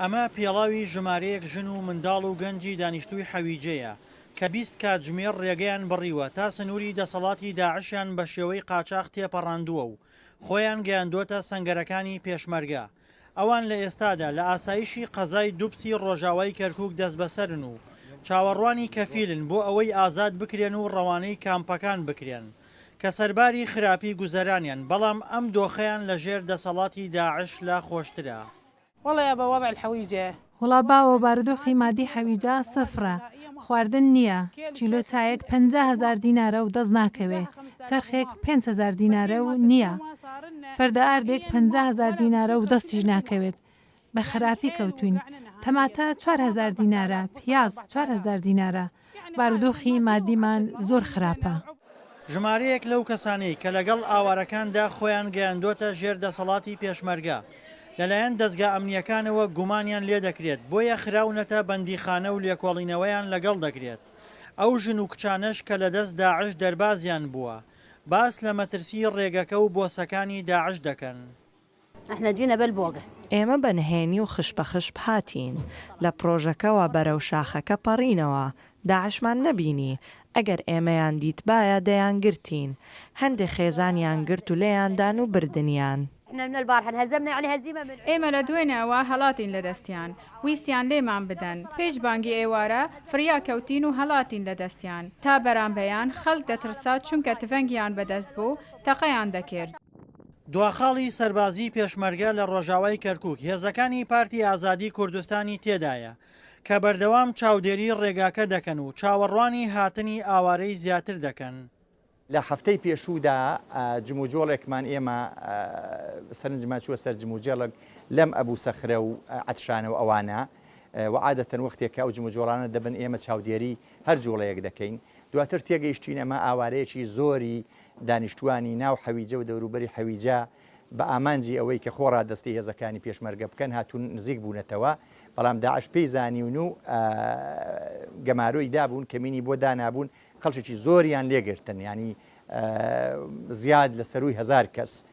ئەمە پێڵاوی ژمارەیەک ژن و منداڵ و گەنجی دانیشتووی حەویجەیە کە 20 کاتژمێر ڕێگەیان بڕیوە تا سنووری دەسەڵاتی داعشیان بە شێوەی قاچاق تێپەڕاندووە و خۆیان گەیاندۆتە سەنگەرەکانی پێشمەرگە. ئەوان لە ئێستادا لە ئاسایشی قەزای دووپسی ڕۆژاوای کەرکووک دەست بەسەرن و چاوەڕوانی کەفیلن بۆ ئەوەی ئازاد بکرێن و ڕەوانەی کامپەکان بکرێن کە سەرباری خراپی گوزەرانیان، بەڵام ئەم دۆخەیان لە ژێر دەسەڵاتی داعش لا خۆشترە. والله يا بوضع الحويجة وڵا باوە بارودۆخی مادی حەویجە سفرە، خواردن نییە، چیلۆ چایەک 50,000 دینارە و دەست ناکەوێ، چرخێک 5,000 دینارە و نییە، فەردە ئاردێک 50,000 دینارە و دەستیش ناکەوێت، بە خراپی کەوتوین، تەماتە 4,000 دینارە، پیاز 4,000 دینارە، بارودۆخی مادیمان زۆر خراپە. ژمارەیەک لەو کەسانەی کە لەگەڵ ئاوارەکاندا خۆیان گەیاندۆتە ژێر دەسەڵاتی پێشمەرگە لەلایەن دەستگا ئەمنیەکانەوە گومانیان لێ دەکرێت، بۆیە خراونەتە بەندیخانە و لێکۆڵینەوەیان لەگەڵ دەکرێت. ئەو ژن و کچانەش کە لە دەست داعش دەربازیان بووە، باس لە مەترسی ڕێگەکە و بۆسەکانی داعش دەکەن. ئێمە بەنهێنی و خش بە خشب هاتین لە پرۆژەکەەوە بەرەو شاخەکە پەڕینەوە، داعشمان نەبینی، ئەگەر ئێمەیان دیتبایە دەیان گرتین، هەندێک خێزانیان گرت و لێیاندان و بردنیان. ئێمە لە دوێنەوە هەڵاتین لە دەستیان، ویستیان لێمان بدەن، پێش بانگی ئێوارە فریا کەوتین و هەڵاتین لە دەستیان، تا بەرامبەیان خەڵک دەترسا چونکە تفەنگیان بەدەست بوو تەقەیان دەکرد. دواخاڵی سەربازی پێشمەرگە لە ڕۆژاوای کەرکووک هێزەکانی پارتی ئازادی کوردستانی تێدایە کە بەردەوام چاودێری ڕێگاکە دەکەن و چاوەڕوانی هاتنی ئاوارەی زیاتر دەکەن. لە هەفتەی پێشوودا جموجۆڵێکمان ئێمە سەرنجمان چووە سەر جموجێڵک لەم ئەبوو سەخرە و عەتشانە و ئەوانە و عادەتەن وەختێکە ئەو جموجۆڵانە دەبن ئێمە چاودێری هەر جوڵەیەک دەکەین. دواتر تێگەیشتین ئەمە ئاوارەیەکی زۆری دانیشتوانی ناو حەویجە و دەوروبەری حەویجە بە ئامانجی ئەوەی کە خۆڕا دەستی هێزەکانی پێشمەرگە بکەن هاتوون نزیک بوونەتەوە، بەڵام داعش پێی زانیون و گەمارۆی دابوون کەمینی بۆ دانابوون، خەڵکێکی زۆریان لێگرتن، ینی زیاد لە سەروی 1000 کەس.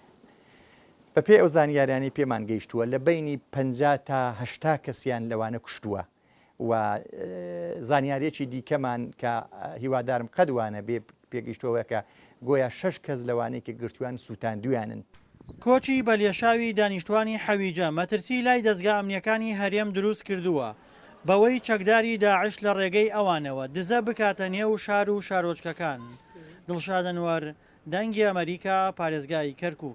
بە پێ ئەو زانیاریانی پێمان گەیشتووە لە بینی 50 تا 80 کەسیان لەوانە کوشتووە و زانیارێکی دیکەمان کە هیوادارم قەدوانە بێ پێگەیشتووە کە گۆیا 6 کەس لەوانەیە کە گرتووان سووتاندویانن. کۆچی بەلێشاوی دانیشتوانی حەویجە مەترسی لای دەستگا ئەمنیەکانی هەرێم دروست کردووە بەوەی چەکداری داعش لە ڕێگەی ئەوانەوە دزە بکاتە نێو شار و شارۆچکەکان. دڵشاد ئەنوەر، دەنگی ئەمریکا، پارێزگای کەرکووک.